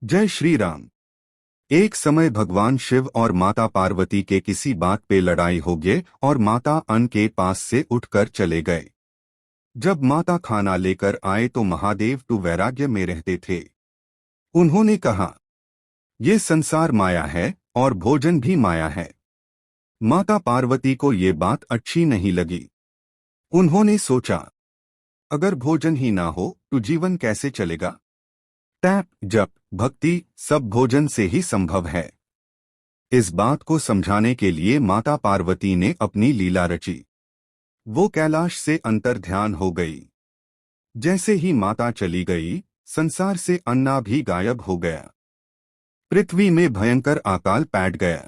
जय श्री राम। एक समय भगवान शिव और माता पार्वती के किसी बात पे लड़ाई हो गई और माता अन्न के पास से उठकर चले गए। जब माता खाना लेकर आए तो महादेव तो वैराग्य में रहते थे। उन्होंने कहा, ये संसार माया है और भोजन भी माया है। माता पार्वती को ये बात अच्छी नहीं लगी। उन्होंने सोचा, अगर भोजन ही ना हो तो जीवन कैसे चलेगा। तप जप भक्ति सब भोजन से ही संभव है। इस बात को समझाने के लिए माता पार्वती ने अपनी लीला रची। वो कैलाश से अंतर्ध्यान हो गई। जैसे ही माता चली गई, संसार से अन्ना भी गायब हो गया। पृथ्वी में भयंकर अकाल पैठ गया।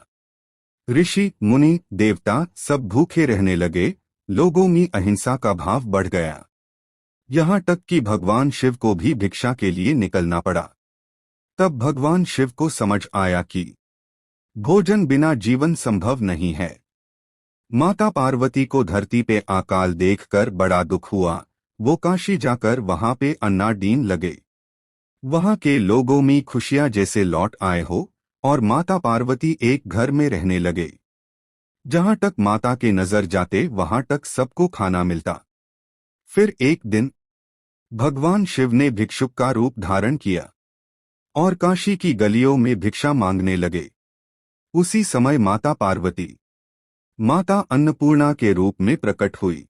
ऋषि मुनि देवता सब भूखे रहने लगे। लोगों में अहिंसा का भाव बढ़ गया। यहाँ तक कि भगवान शिव को भी भिक्षा के लिए निकलना पड़ा। तब भगवान शिव को समझ आया कि भोजन बिना जीवन संभव नहीं है। माता पार्वती को धरती पे अकाल देखकर बड़ा दुख हुआ। वो काशी जाकर वहां पे अन्नाडीन लगे। वहां के लोगों में खुशियां जैसे लौट आए हो और माता पार्वती एक घर में रहने लगे। जहां तक माता के नजर जाते वहां तक सबको खाना मिलता। फिर एक दिन भगवान शिव ने भिक्षुक का रूप धारण किया और काशी की गलियों में भिक्षा मांगने लगे। उसी समय माता पार्वती माता अन्नपूर्णा के रूप में प्रकट हुई।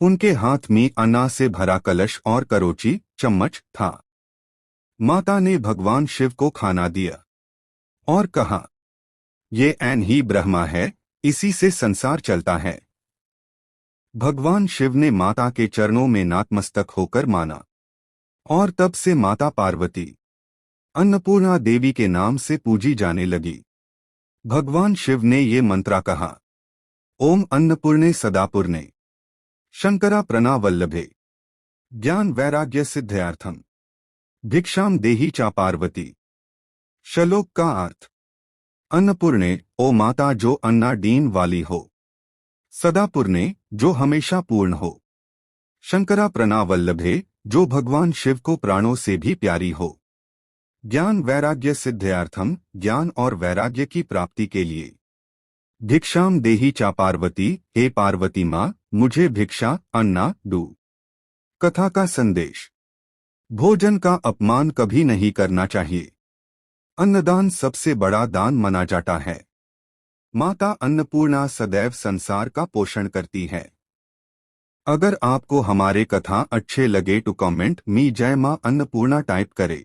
उनके हाथ में अन्ना से भरा कलश और करोची चम्मच था। माता ने भगवान शिव को खाना दिया और कहा, ये ऐन ही ब्रह्मा है, इसी से संसार चलता है। भगवान शिव ने माता के चरणों में नतमस्तक होकर माना और तब से माता पार्वती अन्नपूर्णा देवी के नाम से पूजी जाने लगी। भगवान शिव ने ये मंत्रा कहा, ओम अन्नपूर्णे सदापूर्णे शंकरा प्रणावल्लभे ज्ञान वैराग्य सिद्ध्यर्थम भिक्षाम देहि चा पार्वती। श्लोक का अर्थ, अन्नपूर्णे ओ माता जो अन्नाडीन वाली हो, सदापूर्णे जो हमेशा पूर्ण हो, शंकरा प्रणावल्लभे जो भगवान शिव को प्राणों से भी प्यारी हो, ज्ञान वैराग्य सिद्ध्यर्थम ज्ञान और वैराग्य की प्राप्ति के लिए, भिक्षाम देहि चा पार्वती हे पार्वती माँ मुझे भिक्षा अन्ना दो। कथा का संदेश, भोजन का अपमान कभी नहीं करना चाहिए। अन्नदान सबसे बड़ा दान माना जाता है। माता अन्नपूर्णा सदैव संसार का पोषण करती है। अगर आपको हमारे कथा अच्छे लगे तो कमेंट में जय मां अन्नपूर्णा टाइप करें।